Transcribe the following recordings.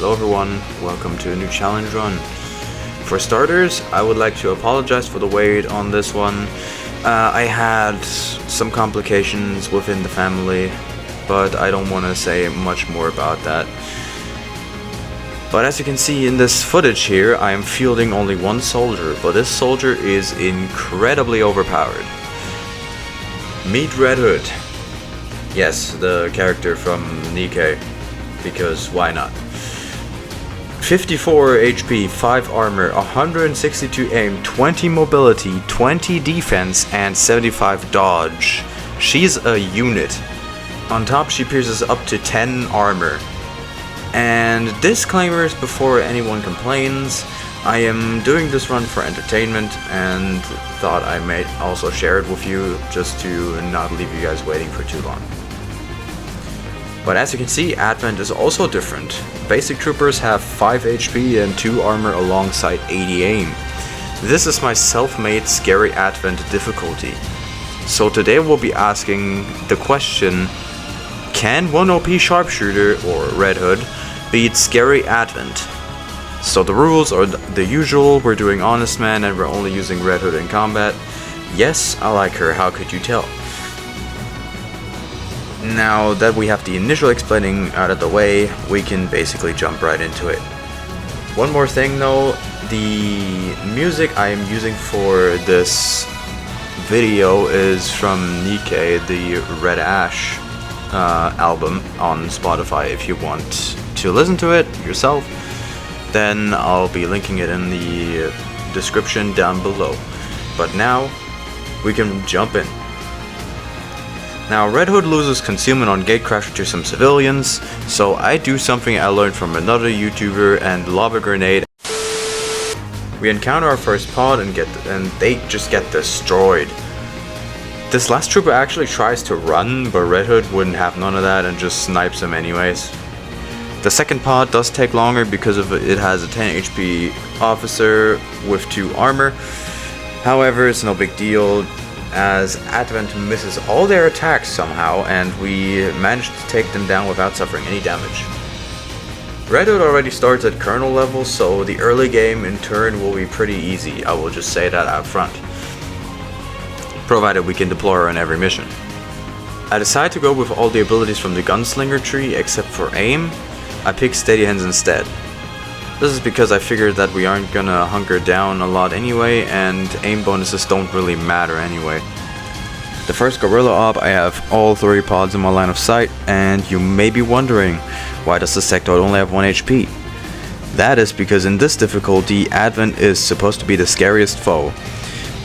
Hello everyone, welcome to a new challenge run. For starters, I would like to apologize for the wait on this one. I had some complications within the family, but I don't want to say much more about that. But as you can see in this footage here, I am fielding only one soldier, but this soldier is incredibly overpowered. Meet Red Hood. Yes, the character from Nikke, because why not? 54 HP, 5 armor, 162 aim, 20 mobility, 20 defense, and 75 dodge. She's a unit. On top she pierces up to 10 armor. And disclaimers before anyone complains, I am doing this run for entertainment and thought I might also share it with you just to not leave you guys waiting for too long. But as you can see, Advent is also different. Basic troopers have 5 HP and 2 armor alongside 80 aim. This is my self-made scary Advent difficulty. So today we'll be asking the question, can one OP Sharpshooter, or Red Hood, beat scary Advent? So the rules are the usual, we're doing Honest Man and we're only using Red Hood in combat. Yes, I like her, how could you tell? Now that we have the initial explaining out of the way, we can basically jump right into it. One more thing though, the music I am using for this video is from Nikke, the Red Ash album on Spotify. If you want to listen to it yourself, then I'll be linking it in the description down below. But now, we can jump in. Now, Red Hood loses concealment on Gatecrasher to some civilians, so I do something I learned from another YouTuber and lob a grenade. We encounter our first pod and they just get destroyed. This last trooper actually tries to run, but Red Hood wouldn't have none of that and just snipes him anyways. The second pod does take longer because it has a 10 HP officer with 2 armor. However, it's no big deal, as Advent misses all their attacks somehow, and we managed to take them down without suffering any damage. Red Hood already starts at Colonel level, so the early game in turn will be pretty easy, I will just say that out front. Provided we can deploy her on every mission. I decide to go with all the abilities from the Gunslinger tree except for aim. I pick Steady Hands instead. This is because I figured that we aren't gonna hunker down a lot anyway, and aim bonuses don't really matter anyway. The first Gorilla Op, I have all 3 pods in my line of sight, and you may be wondering, why does the Sectoid only have 1 HP? That is because in this difficulty, Advent is supposed to be the scariest foe.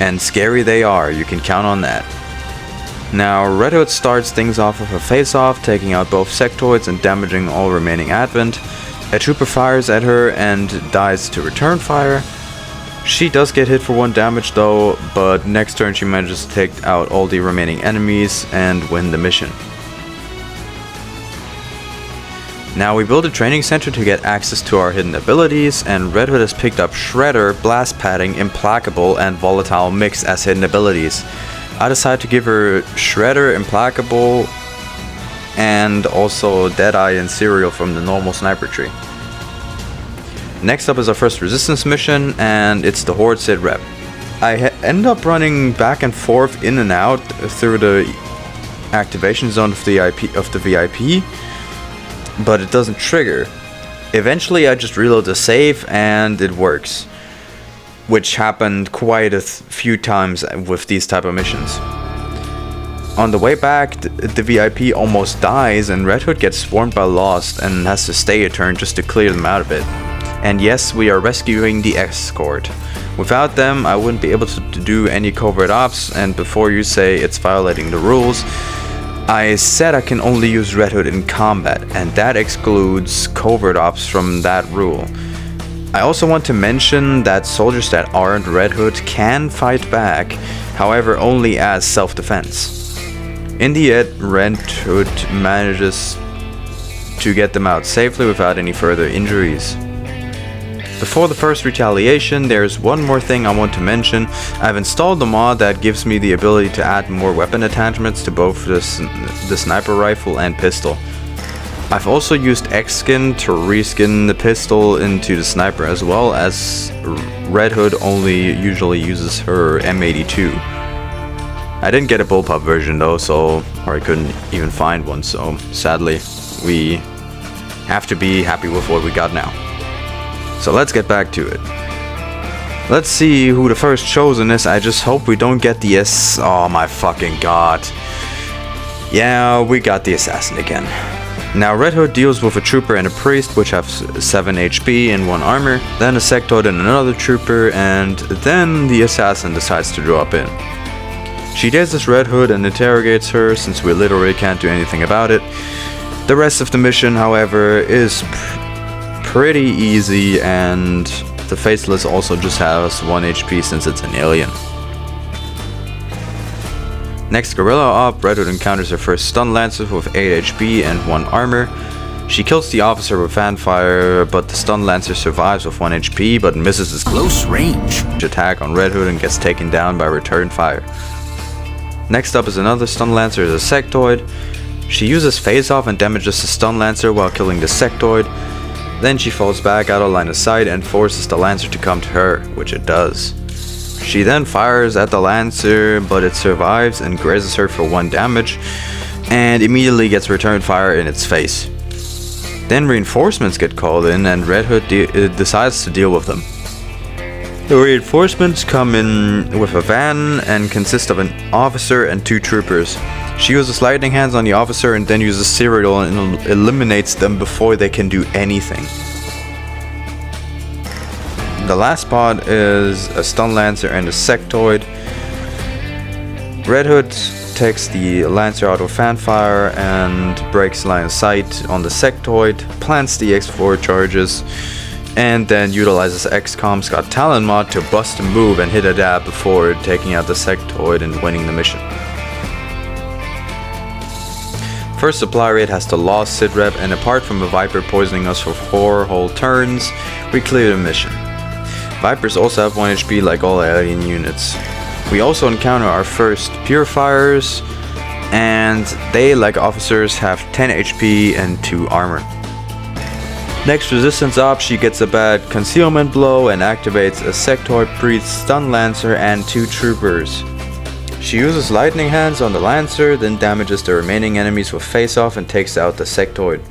And scary they are, you can count on that. Now, Red Hood starts things off with a face-off, taking out both Sectoids and damaging all remaining Advent. A trooper fires at her and dies to return fire. She does get hit for 1 damage though, but next turn she manages to take out all the remaining enemies and win the mission. Now we build a training center to get access to our hidden abilities, and Red Hood has picked up Shredder, Blast Padding, Implacable, and Volatile Mix as hidden abilities. I decide to give her Shredder, Implacable, and also Deadeye and Serial from the normal sniper tree. Next up is our first resistance mission, and it's the Horde Sit Rep. I end up running back and forth in and out through the activation zone of the VIP, but it doesn't trigger. Eventually I just reload the save and it works, which happened quite a few times with these type of missions. On the way back, the VIP almost dies and Red Hood gets swarmed by Lost and has to stay a turn just to clear them out a bit. And yes, we are rescuing the escort. Without them, I wouldn't be able to do any covert ops, and before you say it's violating the rules, I said I can only use Red Hood in combat, and that excludes covert ops from that rule. I also want to mention that soldiers that aren't Red Hood can fight back, however only as self-defense. In the end, Red Hood manages to get them out safely without any further injuries. Before the first retaliation, there's one more thing I want to mention. I've installed a mod that gives me the ability to add more weapon attachments to both the sniper rifle and pistol. I've also used X-Skin to reskin the pistol into the sniper, as well as Red Hood only usually uses her M82. I didn't get a bullpup version though, or I couldn't even find one, so sadly we have to be happy with what we got now. So let's get back to it. Let's see who the first chosen is. I just hope we don't get the oh my fucking god. Yeah, we got the assassin again. Now Red Hood deals with a trooper and a priest, which have 7 HP and 1 armor, then a sectoid and another trooper, and then the assassin decides to drop in. She chases Red Hood and interrogates her, since we literally can't do anything about it. The rest of the mission, however, is pretty easy, and the Faceless also just has 1 HP since it's an alien. Next Guerrilla Op, Red Hood encounters her first stun lancer with 8 HP and 1 armor. She kills the officer with fanfire, but the stun lancer survives with 1 HP but misses his close range attack on Red Hood and gets taken down by return fire. Next up is another stun lancer, the sectoid. She uses face off and damages the stun lancer while killing the sectoid. Then she falls back out of line of sight and forces the lancer to come to her, which it does. She then fires at the lancer, but it survives and grazes her for 1 damage, and immediately gets return fire in its face. Then reinforcements get called in, and Red Hood decides to deal with them. The reinforcements come in with a van and consist of an officer and 2 troopers. She uses lightning hands on the officer and then uses cereal and eliminates them before they can do anything. The last spot is a stun lancer and a sectoid. Red Hood takes the lancer out of fanfire and breaks line of sight on the sectoid, plants the X4 charges, and then utilizes XCOM's Got Talent mod to bust a move and hit a dab before taking out the sectoid and winning the mission. First supply raid has the lost sitrep, and apart from a Viper poisoning us for 4 whole turns, we clear the mission. Vipers also have 1 HP like all alien units. We also encounter our first purifiers, and they, like officers, have 10 HP and 2 armor. Next resistance op, she gets a bad concealment blow and activates a sectoid, priest, stun lancer and 2 troopers. She uses lightning hands on the lancer, then damages the remaining enemies with face off and takes out the sectoid.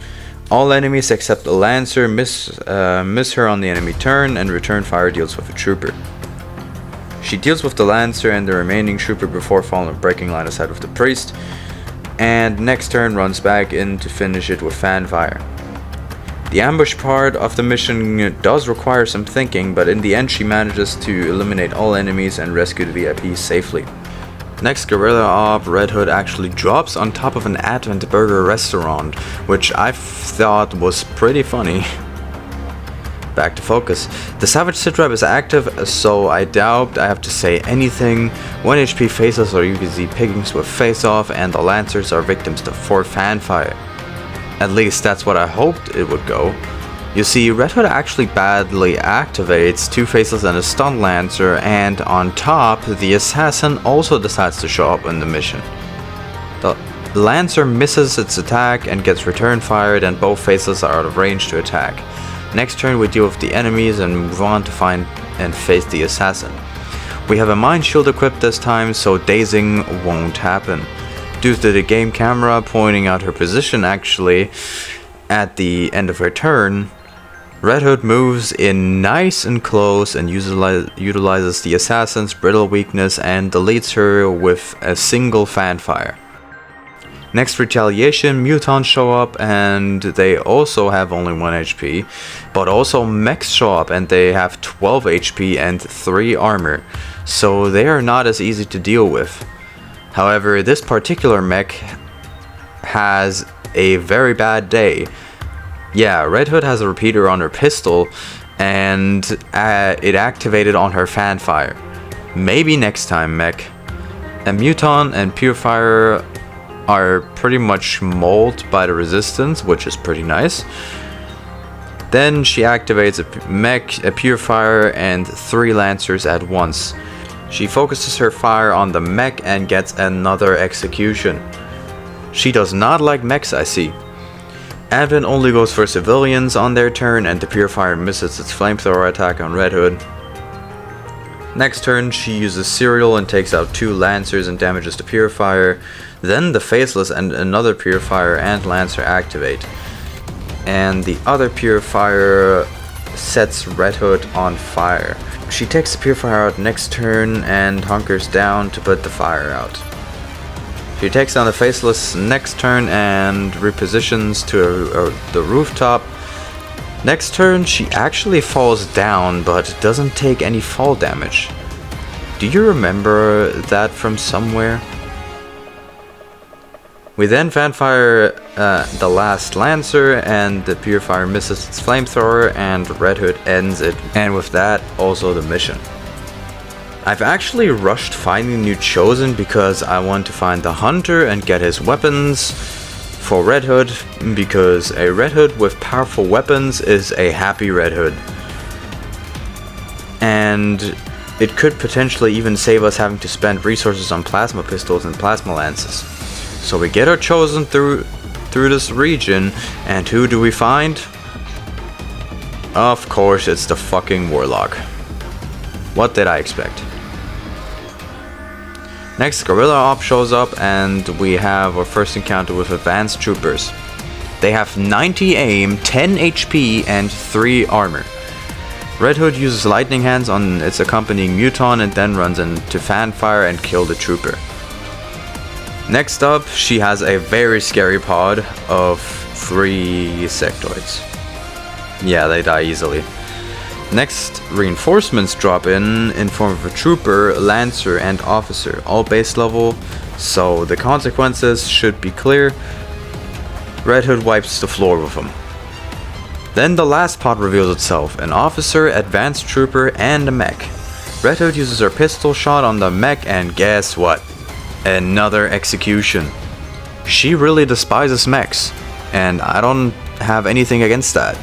All enemies except the lancer miss her on the enemy turn, and return fire deals with a trooper. She deals with the lancer and the remaining trooper before falling and breaking line of sight with the priest, and next turn runs back in to finish it with fanfire. The ambush part of the mission does require some thinking, but in the end she manages to eliminate all enemies and rescue the VIP safely. Next Guerrilla Op, Red Hood actually drops on top of an Advent Burger restaurant, which I thought was pretty funny. Back to focus. The Savage sitrep is active, so I doubt I have to say anything. 1 HP faceless are UVZ pickings with face off, and the Lancers are victims to 4 fanfire. At least that's what I hoped it would go. You see, Red Hood actually badly activates 2 faceless and a stun lancer, and on top, the assassin also decides to show up in the mission. The lancer misses its attack and gets return fired, and both faceless are out of range to attack. Next turn we deal with the enemies and move on to find and face the assassin. We have a mind shield equipped this time, so dazing won't happen. Due to the game camera pointing out her position actually at the end of her turn, Red Hood moves in nice and close and utilizes the assassin's brittle weakness and deletes her with a single fanfire. Next retaliation, mutants show up and they also have only 1 HP, but also mechs show up and they have 12 HP and 3 armor, so they are not as easy to deal with. However, this particular mech has a very bad day. Yeah, Red Hood has a repeater on her pistol, and it activated on her fanfire. Maybe next time, mech. A mutant and purifier are pretty much mauled by the resistance, which is pretty nice. Then she activates a mech, a purifier, and 3 lancers at once. She focuses her fire on the mech and gets another execution. She does not like mechs, I see. Advent only goes for civilians on their turn, and the Purifier misses its flamethrower attack on Red Hood. Next turn, she uses Serial and takes out 2 Lancers and damages the Purifier. Then the Faceless and another Purifier and Lancer activate. And the other Purifier sets Red Hood on fire. She takes the Purifier out next turn and hunkers down to put the fire out. She takes down the Faceless next turn and repositions to the rooftop. Next turn, she actually falls down but doesn't take any fall damage. Do you remember that from somewhere? We then fanfire the last Lancer, and the Purifier misses its flamethrower, and Red Hood ends it, and with that, also the mission. I've actually rushed finding new Chosen because I want to find the Hunter and get his weapons for Red Hood, because a Red Hood with powerful weapons is a happy Red Hood. And it could potentially even save us having to spend resources on plasma pistols and plasma lances. So we get our Chosen through this region, and who do we find? Of course, it's the fucking Warlock. What did I expect? Next, Gorilla Op shows up, and we have our first encounter with Advanced Troopers. They have 90 aim, 10 HP, and 3 armor. Red Hood uses Lightning Hands on its accompanying Muton and then runs into Fanfire and kills the trooper. Next up, she has a very scary pod of 3 sectoids. Yeah, they die easily. Next, reinforcements drop in form of a trooper, lancer, and officer, all base level, so the consequences should be clear. Red Hood wipes the floor with them. Then the last pod reveals itself, an officer, advanced trooper, and a mech. Red Hood uses her pistol shot on the mech, and guess what? Another execution. She really despises mechs, and I don't have anything against that.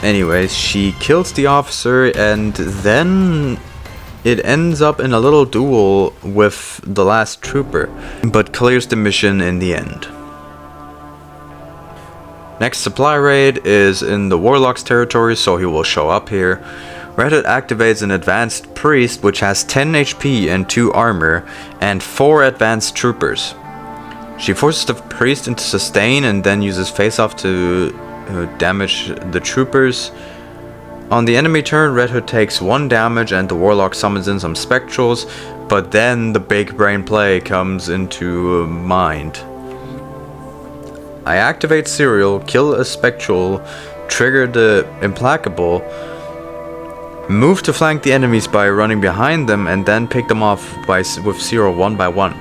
Anyways, she kills the officer, and then it ends up in a little duel with the last trooper, but clears the mission in the end. Next supply raid is in the Warlock's territory, so he will show up here. Red Hood activates an advanced priest which has 10 HP and 2 armor, and 4 advanced troopers. She forces the priest into sustain and then uses face off to damage the troopers. On the enemy turn, Red Hood takes 1 damage and the Warlock summons in some Spectrals, but then the big brain play comes into mind. I activate Serial, kill a Spectral, trigger the Implacable, move to flank the enemies by running behind them, and then pick them off with Serial 1 by 1.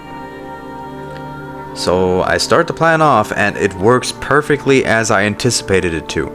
So I start the plan off, and it works perfectly as I anticipated it to.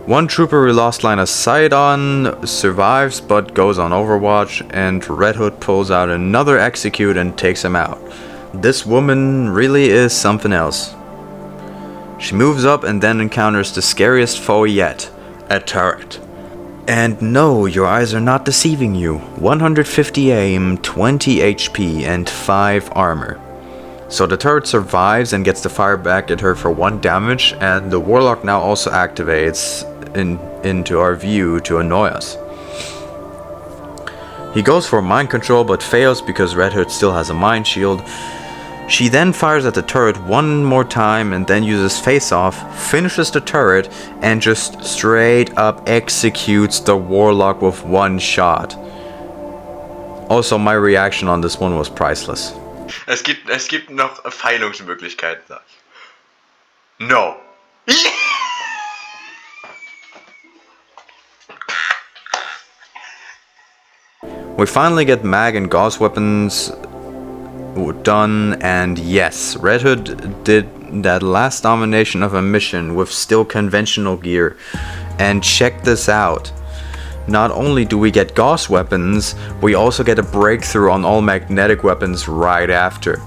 One trooper we lost line of sight on survives but goes on Overwatch, and Red Hood pulls out another execute and takes him out. This woman really is something else. She moves up and then encounters the scariest foe yet, a turret. And no, your eyes are not deceiving you. 150 aim, 20 HP, and 5 armor. So the turret survives and gets the fire back at her for 1 damage, and the Warlock now also activates into our view to annoy us. He goes for mind control but fails because Red Hood still has a mind shield. She then fires at the turret 1 more time and then uses face off, finishes the turret, and just straight up executes the Warlock with 1 shot. Also, my reaction on this one was priceless. Es gibt noch Feilungsmöglichkeiten, sag ich. No. We finally get mag and gauss weapons done, and yes, Red Hood did that last domination of a mission with still conventional gear. And check this out. Not only do we get gauss weapons, we also get a breakthrough on all magnetic weapons right after.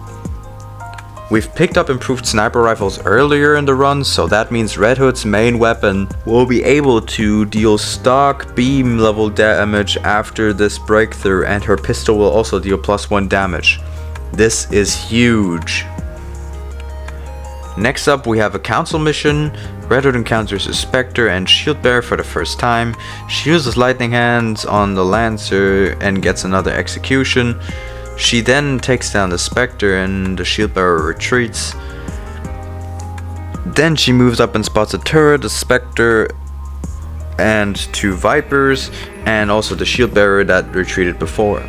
We've picked up improved sniper rifles earlier in the run, so that means Red Hood's main weapon will be able to deal stock beam level damage after this breakthrough, and her pistol will also deal +1 damage. This is huge. Next up we have a council mission. Red Hood encounters a Spectre and Shield Bearer for the first time. She uses lightning hands on the Lancer and gets another execution. She then takes down the Spectre and the Shield Bearer retreats. Then she moves up and spots a turret, a Spectre, and 2 Vipers, and also the Shield Bearer that retreated before.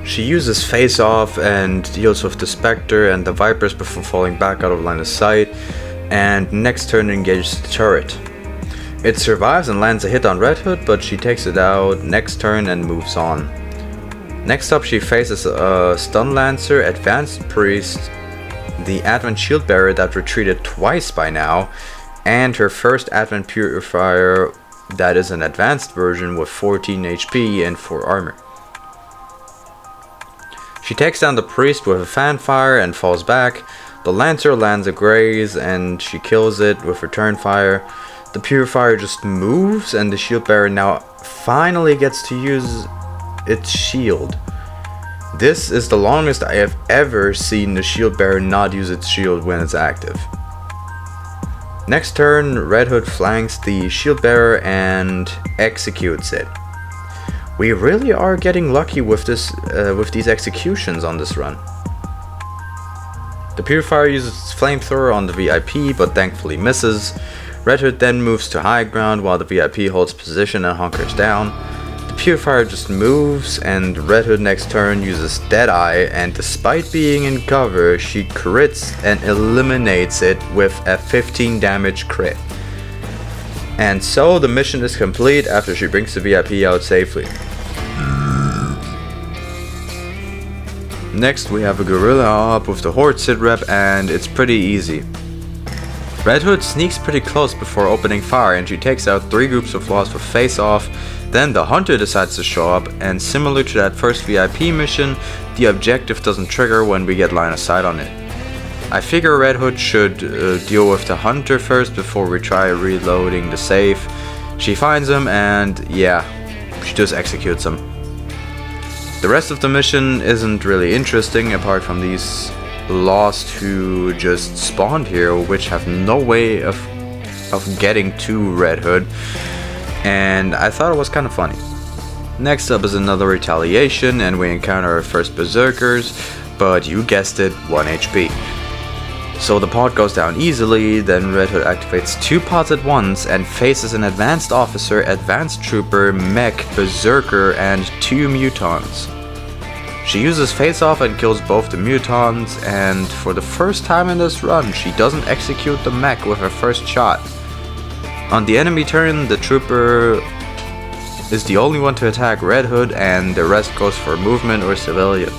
She uses Face Off and deals with the Spectre and the Vipers before falling back out of line of sight, and next turn engages the turret. It survives and lands a hit on Red Hood, but she takes it out next turn and moves on. Next up she faces a Stun Lancer, Advanced Priest, the Advent Shield Bearer that retreated twice by now, and her first Advent Purifier that is an advanced version with 14 HP and 4 armor. She takes down the Priest with a fanfire and falls back. The Lancer lands a graze and she kills it with return fire. The Purifier just moves and the Shield Bearer now finally gets to use its shield. This is the longest I have ever seen the Shield Bearer not use its shield when it's active. Next turn, Red Hood flanks the Shield Bearer and executes it. We really are getting lucky with these executions on this run. The Purifier uses its flamethrower on the VIP, but thankfully misses. Red Hood then moves to high ground while the VIP holds position and hunkers down. The Purifier just moves, and Red Hood next turn uses Deadeye, and despite being in cover, she crits and eliminates it with a 15 damage crit. And so the mission is complete after she brings the VIP out safely. Next we have a Gorilla Op with the Horde Sitrep, and it's pretty easy. Red Hood sneaks pretty close before opening fire and she takes out 3 groups of Lost with Face Off. Then the Hunter decides to show up, and similar to that first VIP mission, the objective doesn't trigger when we get line of sight on it. I figure Red Hood should deal with the Hunter first before we try reloading the safe. She finds him and yeah, she just executes him. The rest of the mission isn't really interesting apart from these Lost who just spawned here, which have no way of getting to Red Hood, and I thought it was kind of funny. Next up is another retaliation and we encounter our first Berserkers, but you guessed it, 1 HP. So the pod goes down easily, then Red Hood activates 2 pods at once and faces an Advanced Officer, Advanced Trooper, Mech, Berserker, and 2 Mutons. She uses Face Off and kills both the Mutons, and for the first time in this run, she doesn't execute the Mech with her first shot. On the enemy turn, the Trooper is the only one to attack Red Hood, and the rest goes for movement or civilians.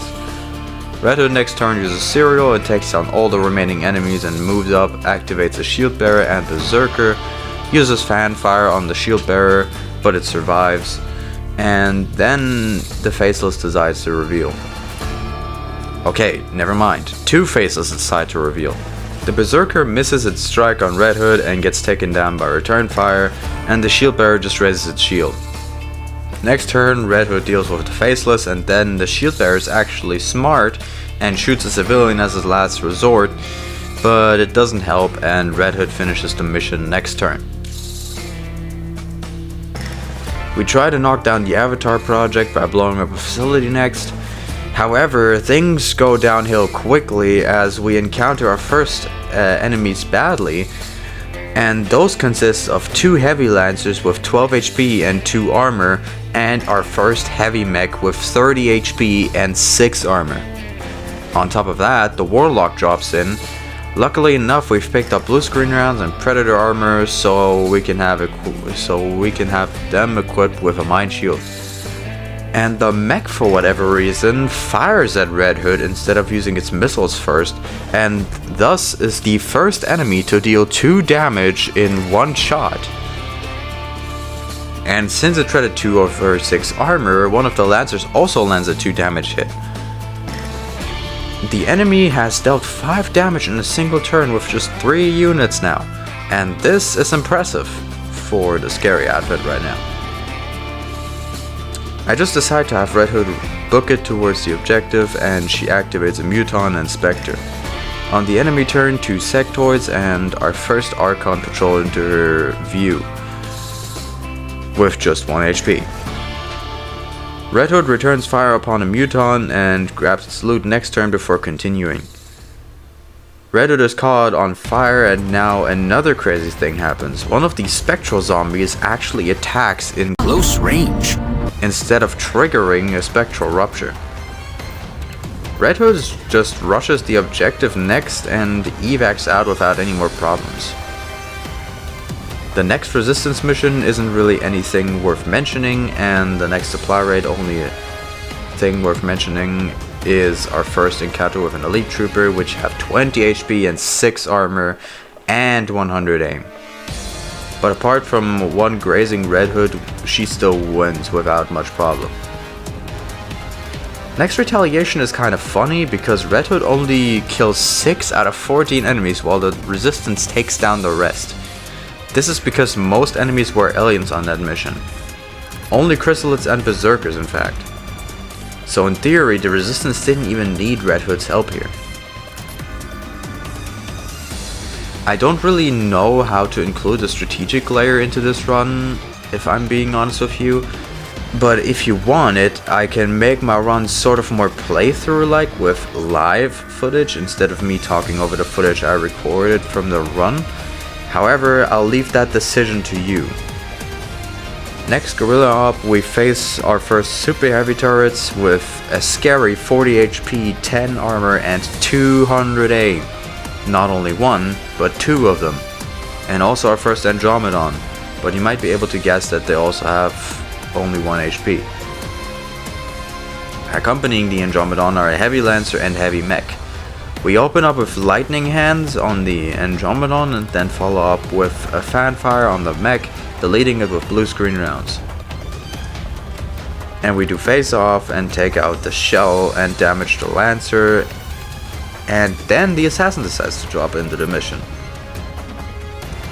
Red Hood next turn uses Serial and takes down all the remaining enemies and moves up, activates a Shield Bearer and Berserker, uses Fanfire on the Shield Bearer, but it survives, and then the Faceless decides to reveal. Okay, never mind, 2 Faceless decide to reveal. The Berserker misses its strike on Red Hood and gets taken down by return fire, and the Shield Bearer just raises its shield. Next turn, Red Hood deals with the Faceless, and then the Shield Bearer is actually smart and shoots a civilian as his last resort, but it doesn't help and Red Hood finishes the mission next turn. We try to knock down the Avatar project by blowing up a facility next. However, things go downhill quickly as we encounter our first enemies badly, and those consist of 2 heavy lancers with 12 HP and 2 armor, and our first heavy mech with 30 HP and 6 armor. On top of that, the Warlock drops in. Luckily enough, we've picked up blue screen rounds and Predator armor, so we can have them equipped with a mine shield. And the mech, for whatever reason, fires at Red Hood instead of using its missiles first, and thus is the first enemy to deal 2 damage in 1 shot. And since it shredded 2 of her 6 armor, one of the Lancers also lands a 2 damage hit. The enemy has dealt 5 damage in a single turn with just 3 units now, and this is impressive for the scary outfit right now. I just decide to have Red Hood book it towards the objective, and she activates a Muton and Spectre. On the enemy turn, 2 sectoids and our first Archon patrol into her view with just 1 HP. Red Hood returns fire upon a Muton and grabs its loot next turn before continuing. Red Hood is caught on fire, and now another crazy thing happens. One of these spectral zombies actually attacks in close range instead of triggering a spectral rupture. Red Hood just rushes the objective next and evacs out without any more problems. The next resistance mission isn't really anything worth mentioning, and the next supply raid only thing worth mentioning is our first encounter with an elite trooper, which have 20 HP and 6 armor and 100 aim. But apart from one grazing Red Hood, she still wins without much problem. Next retaliation is kind of funny because Red Hood only kills 6 out of 14 enemies while the resistance takes down the rest. This is because most enemies were aliens on that mission. Only chrysalids and berserkers in fact. So in theory the resistance didn't even need Red Hood's help here. I don't really know how to include a strategic layer into this run, if I'm being honest with you. But if you want it, I can make my run sort of more playthrough-like with live footage instead of me talking over the footage I recorded from the run. However, I'll leave that decision to you. Next Guerrilla Op, we face our first super heavy turrets with a scary 40 HP, 10 armor and 200 aim. Not only one, but 2 of them. And also our first Andromedon, but you might be able to guess that they also have only 1 HP. Accompanying the Andromedon are a heavy lancer and heavy mech. We open up with lightning hands on the Andromedon and then follow up with a fanfire on the mech, deleting it with blue screen rounds. And we do face off and take out the shell and damage the lancer, and then the assassin decides to drop into the mission.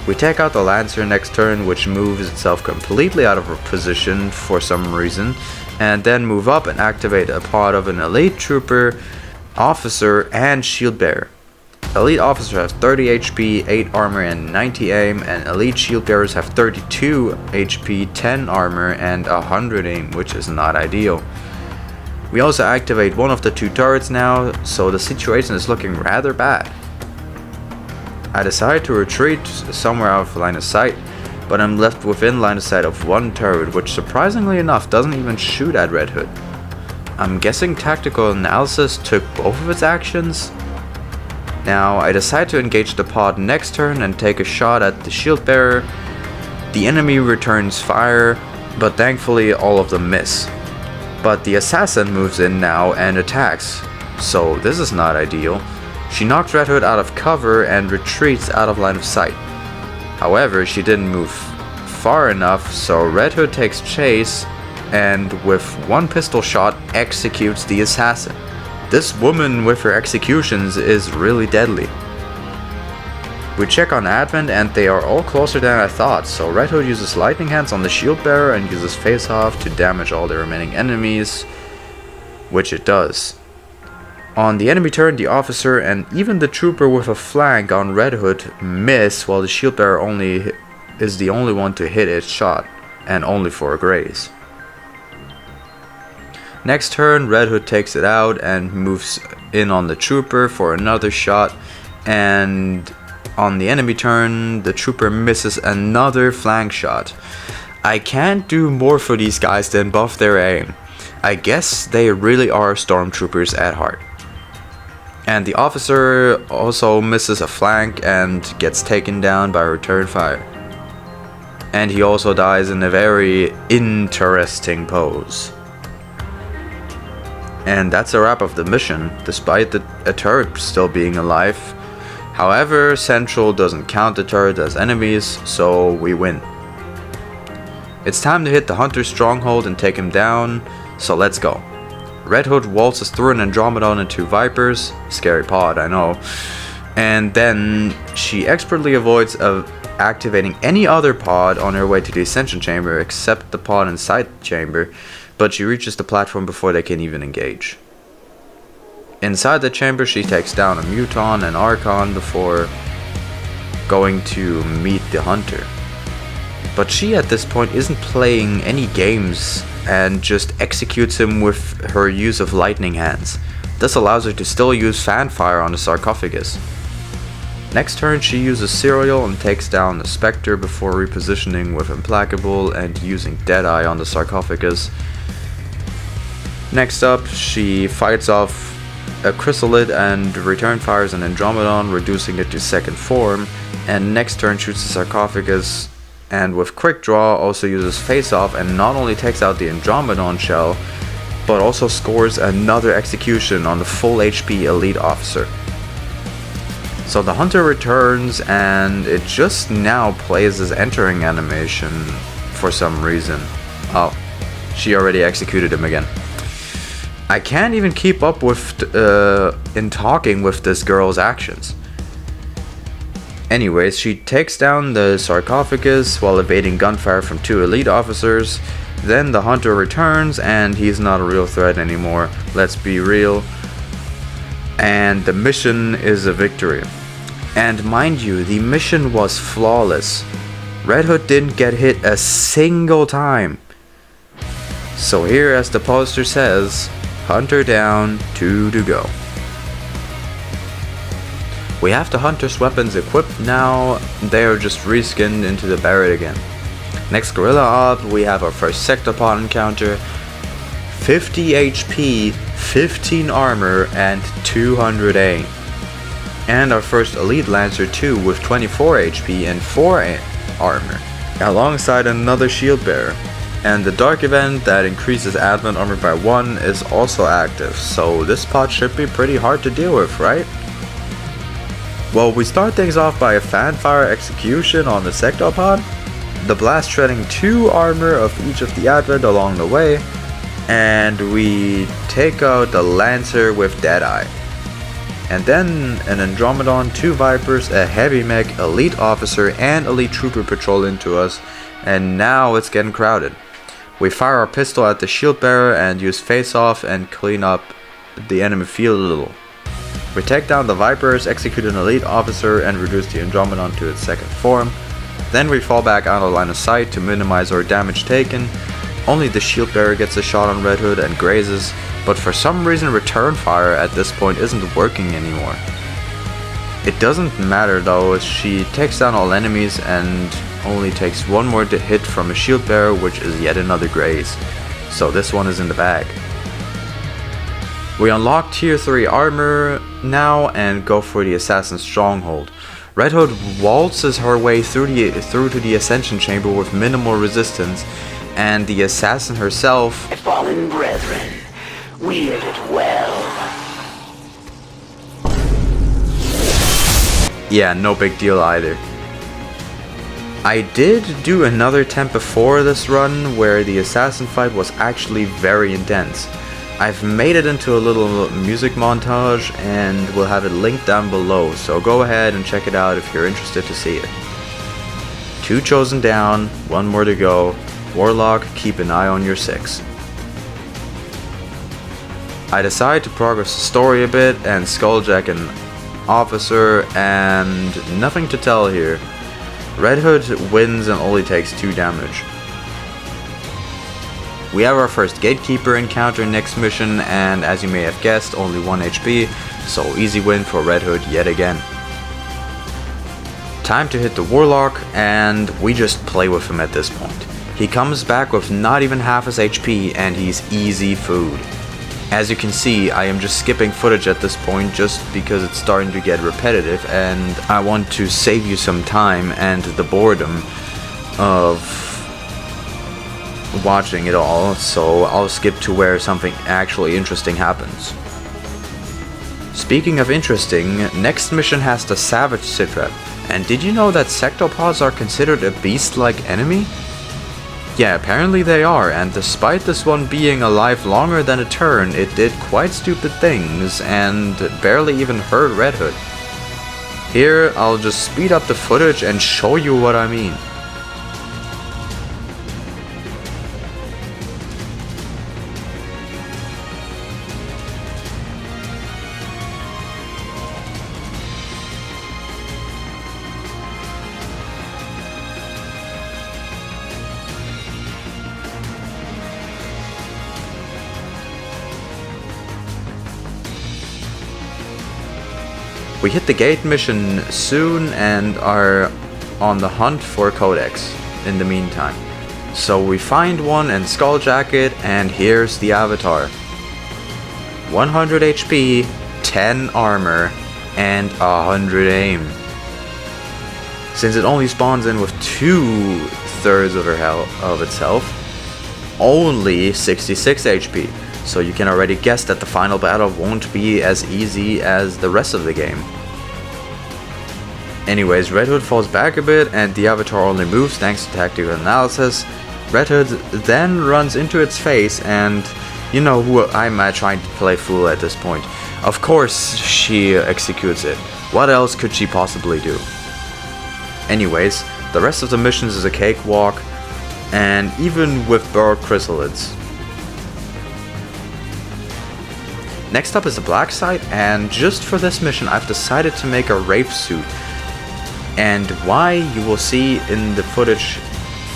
We take out the Lancer next turn, which moves itself completely out of position for some reason, and then move up and activate a pod of an elite trooper, officer, and shield bearer. Elite officer has 30 HP, 8 armor, and 90 aim, and elite shield bearers have 32 HP, 10 armor, and 100 aim, which is not ideal. We also activate one of the 2 turrets now, so the situation is looking rather bad. I decide to retreat somewhere out of line of sight, but I'm left within line of sight of 1 turret, which surprisingly enough doesn't even shoot at Red Hood. I'm guessing tactical analysis took both of its actions. Now I decide to engage the pod next turn and take a shot at the shield bearer. The enemy returns fire, but thankfully all of them miss. But the assassin moves in now and attacks, so this is not ideal. She knocks Red Hood out of cover and retreats out of line of sight. However, she didn't move far enough, so Red Hood takes chase and with 1 pistol shot executes the assassin. This woman with her executions is really deadly. We check on Advent and they are all closer than I thought, so Red Hood uses lightning hands on the shield bearer and uses face off to damage all the remaining enemies, which it does. On the enemy turn, the officer and even the trooper with a flank on Red Hood miss, while the shield bearer is the only one to hit its shot, and only for a graze. Next turn, Red Hood takes it out and moves in on the trooper for another shot, and on the enemy turn, the trooper misses another flank shot. I can't do more for these guys than buff their aim. I guess they really are stormtroopers at heart. And the officer also misses a flank and gets taken down by return fire. And he also dies in a very interesting pose. And that's a wrap of the mission, despite a turret still being alive. However, Central doesn't count the turret as enemies, so we win. It's time to hit the Hunter's stronghold and take him down, so let's go. Red Hood waltzes through an Andromedon and 2 Vipers, scary pod, I know, and then she expertly avoids activating any other pod on her way to the Ascension Chamber except the pod inside the chamber, but she reaches the platform before they can even engage. Inside the chamber, she takes down a Muton and Archon before going to meet the Hunter. But she at this point isn't playing any games and just executes him with her use of lightning hands. This allows her to still use Fanfire on the sarcophagus. Next turn she uses Serial and takes down the Spectre before repositioning with Implacable and using Deadeye on the sarcophagus. Next up, she fights off a Chrysalid and return fires an Andromedon, reducing it to second form, and next turn shoots the sarcophagus and with Quick Draw also uses Face Off and not only takes out the Andromedon shell, but also scores another execution on the full HP elite officer. So the Hunter returns and it just now plays as entering animation for some reason. Oh, she already executed him again. I can't even keep up with in talking with this girl's actions. Anyways, she takes down the sarcophagus while evading gunfire from 2 elite officers. Then the Hunter returns and he's not a real threat anymore, let's be real. And the mission is a victory. And mind you, the mission was flawless. Red Hood didn't get hit a single time. So here, as the poster says, Hunter down, 2 to go. We have the Hunter's weapons equipped now, they are just reskinned into the Barret again. Next Gorilla up, we have our first Sectopod encounter. 50 HP, 15 armor, and 200 aim. And our first Elite Lancer 2 with 24 HP and 4 armor, alongside another Shield Bearer. And the Dark event that increases advent armor by 1 is also active, so this pod should be pretty hard to deal with, right? Well, we start things off by a Fanfire execution on the Sectopod, the Blast shredding 2 armor of each of the advent along the way, and we take out the Lancer with Deadeye. And then an Andromedon, 2 Vipers, a Heavy Mech, Elite Officer, and Elite Trooper patrol into us, and now it's getting crowded. We fire our pistol at the Shield Bearer and use Face Off and clean up the enemy field a little. We take down the Vipers, execute an Elite Officer, and reduce the Andromedon to its second form. Then we fall back out of line of sight to minimize our damage taken. Only the Shield Bearer gets a shot on Red Hood and grazes, but for some reason return fire at this point isn't working anymore. It doesn't matter though, she takes down all enemies and only takes 1 more hit from a Shield Bearer, which is yet another graze. So this one is in the bag. We unlock tier 3 armor now and go for the Assassin Stronghold. Red Hood waltzes her way through to the Ascension Chamber with minimal resistance, and the assassin herself, fallen brethren, wield it well. Yeah, no big deal either. I did do another attempt before this run where the assassin fight was actually very intense. I've made it into a little music montage and we'll have it linked down below, so go ahead and check it out if you're interested to see it. 2 chosen down, 1 more to go. Warlock, keep an eye on your 6. I decide to progress the story a bit and skulljack an officer, and nothing to tell here. Red Hood wins and only takes 2 damage. We have our first Gatekeeper encounter next mission, and as you may have guessed, only 1 HP, so easy win for Red Hood yet again. Time to hit the Warlock, and we just play with him at this point. He comes back with not even half his HP and he's easy food. As you can see, I am just skipping footage at this point just because it's starting to get repetitive and I want to save you some time and the boredom of watching it all, so I'll skip to where something actually interesting happens. Speaking of interesting, next mission has the Savage Sitrep, and did you know that Sectopods are considered a beast-like enemy? Yeah, apparently they are, and despite this one being alive longer than a turn, it did quite stupid things and barely even hurt Red Hood. Here, I'll just speed up the footage and show you what I mean. We hit the gate mission soon and are on the hunt for Codex in the meantime. So we find one in Skull Jacket, and here's the avatar. 100 HP, 10 armor, and 100 aim. Since it only spawns in with 2/3 of her health of itself, only 66 HP. So you can already guess that the final battle won't be as easy as the rest of the game. Anyways, Red Hood falls back a bit and the avatar only moves thanks to tactical analysis. Red Hood then runs into its face, and you know who I'm trying to play fool at this point. Of course she executes it. What else could she possibly do? Anyways, the rest of the missions is a cakewalk, and even with burrowed chrysalids. Next up is the black site, and just for this mission I've decided to make a Wraith suit. And why, you will see in the footage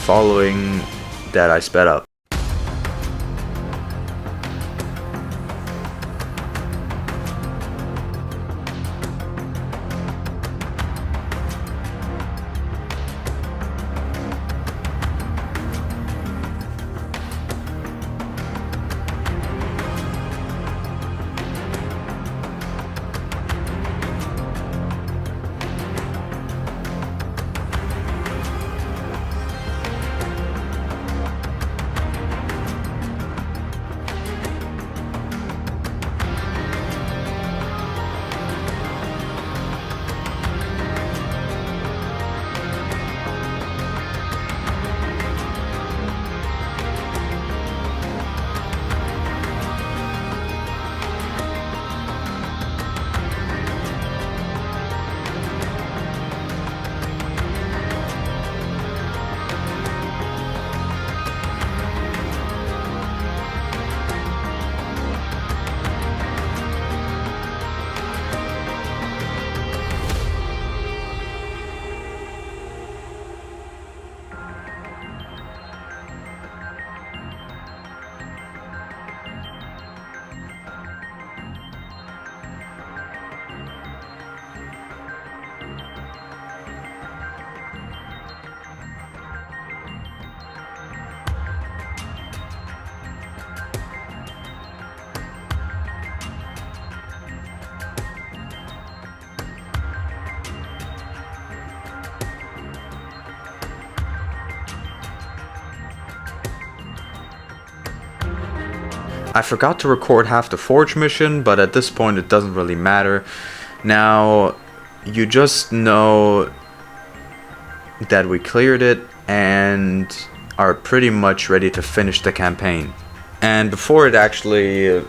following that I sped up. I forgot to record half the Forge mission, but at this point it doesn't really matter. Now, you just know that we cleared it and are pretty much ready to finish the campaign. And before it actually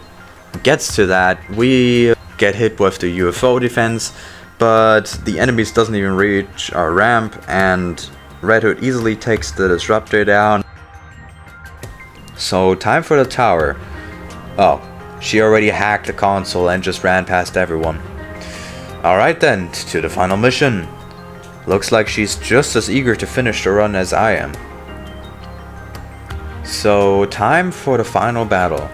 gets to that, we get hit with the UFO defense, but the enemies doesn't even reach our ramp, and Red Hood easily takes the disruptor down. So time for the tower. Oh, she already hacked the console and just ran past everyone. Alright then, to the final mission. Looks like she's just as eager to finish the run as I am. So, time for the final battle.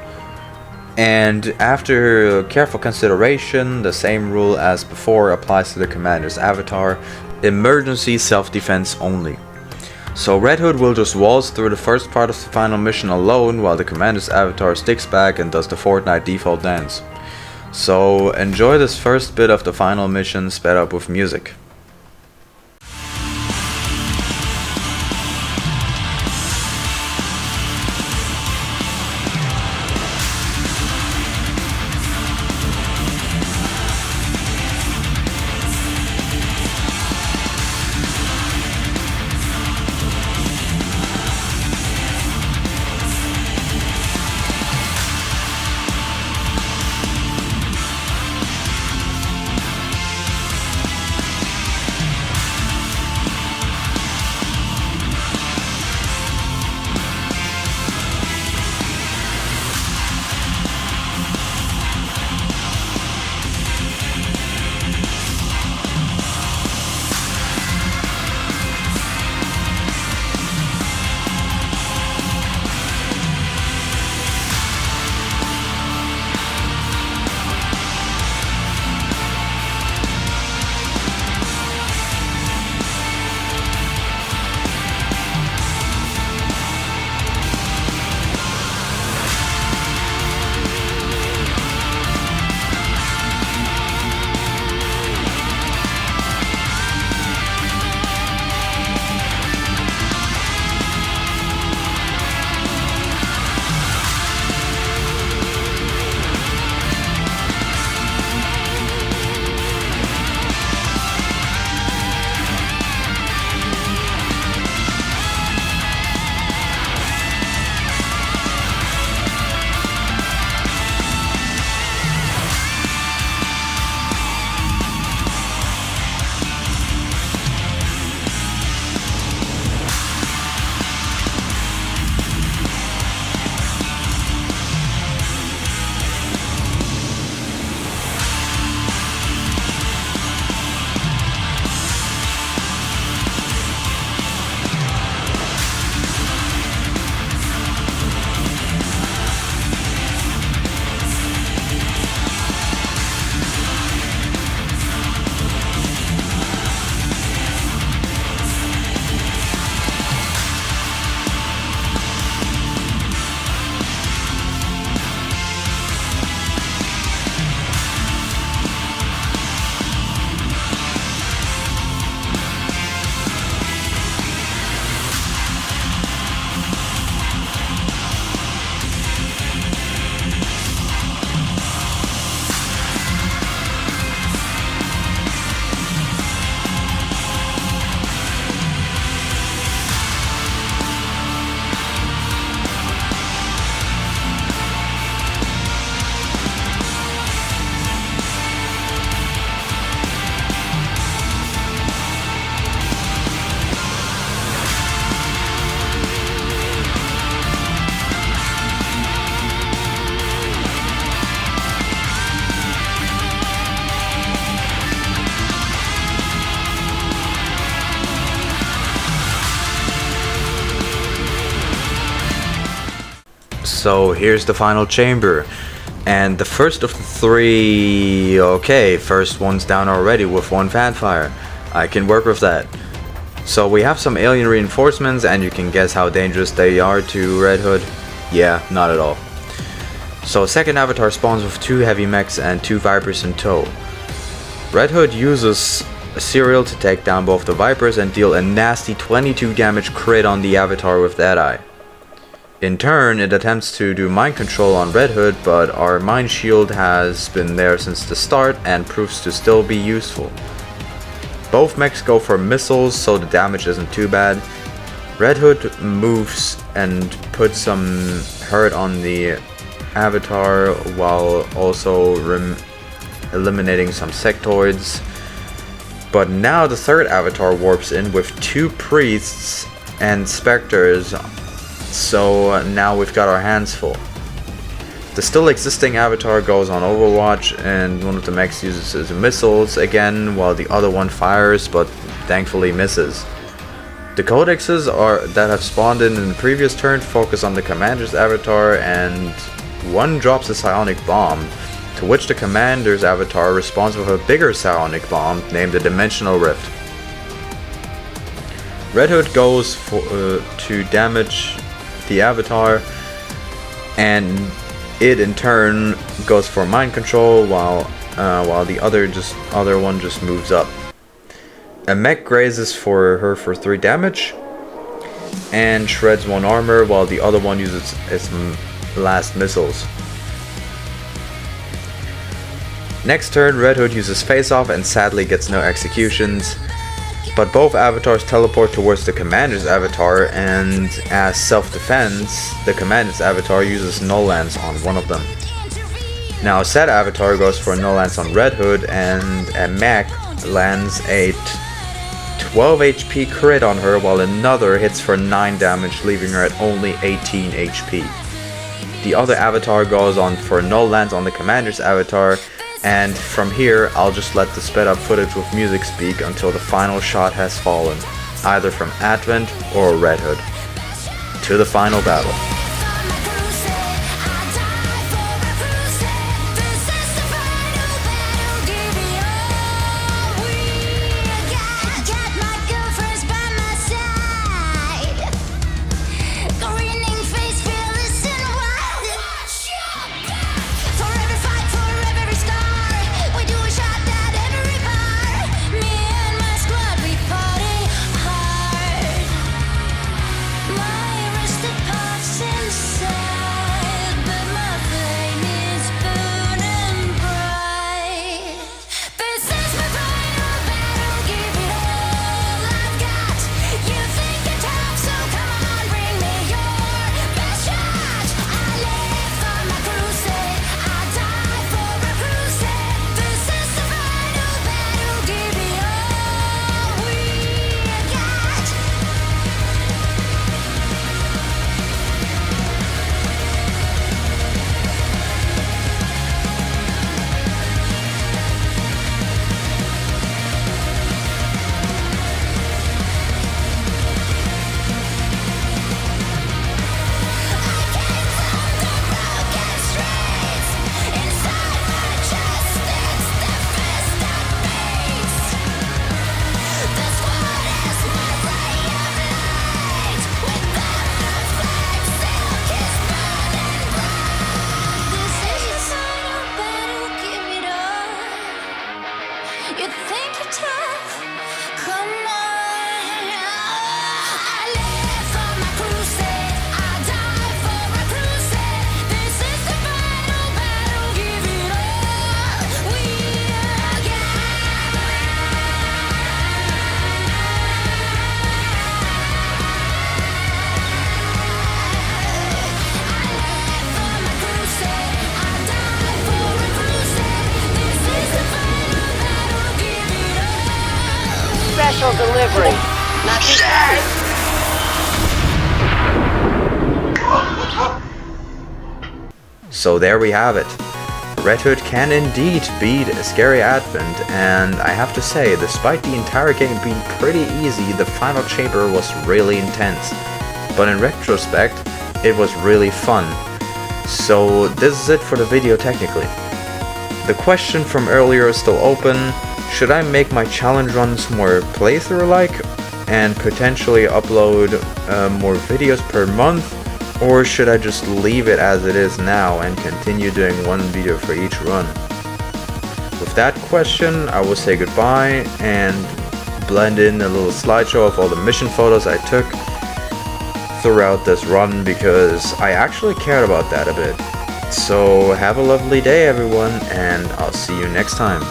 And after careful consideration, the same rule as before applies to the commander's avatar. Emergency self-defense only. So Red Hood will just waltz through the first part of the final mission alone, while the commander's avatar sticks back and does the Fortnite default dance. So enjoy this first bit of the final mission sped up with music. So here's the final chamber. And the first of the three, okay, first one's down already with one fanfire. I can work with that. So we have some alien reinforcements, and you can guess how dangerous they are to Red Hood. Yeah, not at all. So second avatar spawns with 2 heavy mechs and 2 Vipers in tow. Red Hood uses a serial to take down both the Vipers and deal a nasty 22 damage crit on the avatar with Deadeye. In turn, it attempts to do mind control on Red Hood, but our mind shield has been there since the start and proves to still be useful. Both mechs go for missiles, so the damage isn't too bad. Red Hood moves and puts some hurt on the avatar while also eliminating some sectoids. But now the third avatar warps in with 2 priests and specters. So now we've got our hands full. The still existing avatar goes on Overwatch, and one of the mechs uses his missiles again while the other one fires but thankfully misses. The codexes that have spawned in the previous turn focus on the commander's avatar, and one drops a psionic bomb, to which the commander's avatar responds with a bigger psionic bomb named the Dimensional Rift. Red Hood goes to damage the avatar, and it in turn goes for mind control while the other one just moves up. A mech grazes for her for 3 damage and shreds 1 armor while the other one uses its last missiles. Next turn, Red Hood uses face off and sadly gets no executions. But both avatars teleport towards the commander's avatar, and as self-defense, the commander's avatar uses null lance on one of them. Now said avatar goes for a null lance on Red Hood, and a mech lands a 12 HP crit on her while another hits for 9 damage, leaving her at only 18 HP. The other avatar goes on for a null lance on the commander's avatar, and from here, I'll just let the sped up footage with music speak until the final shot has fallen, either from Advent or Red Hood. To the final battle. Special delivery. Not So there we have it. Red Hood can indeed beat a scary Advent, and I have to say, despite the entire game being pretty easy, the final chamber was really intense. But in retrospect, it was really fun. So this is it for the video technically. The question from earlier is still open. Should I make my challenge runs more playthrough-like and potentially upload more videos per month, or should I just leave it as it is now and continue doing one video for each run? With that question, I will say goodbye and blend in a little slideshow of all the mission photos I took throughout this run, because I actually cared about that a bit. So have a lovely day everyone, and I'll see you next time.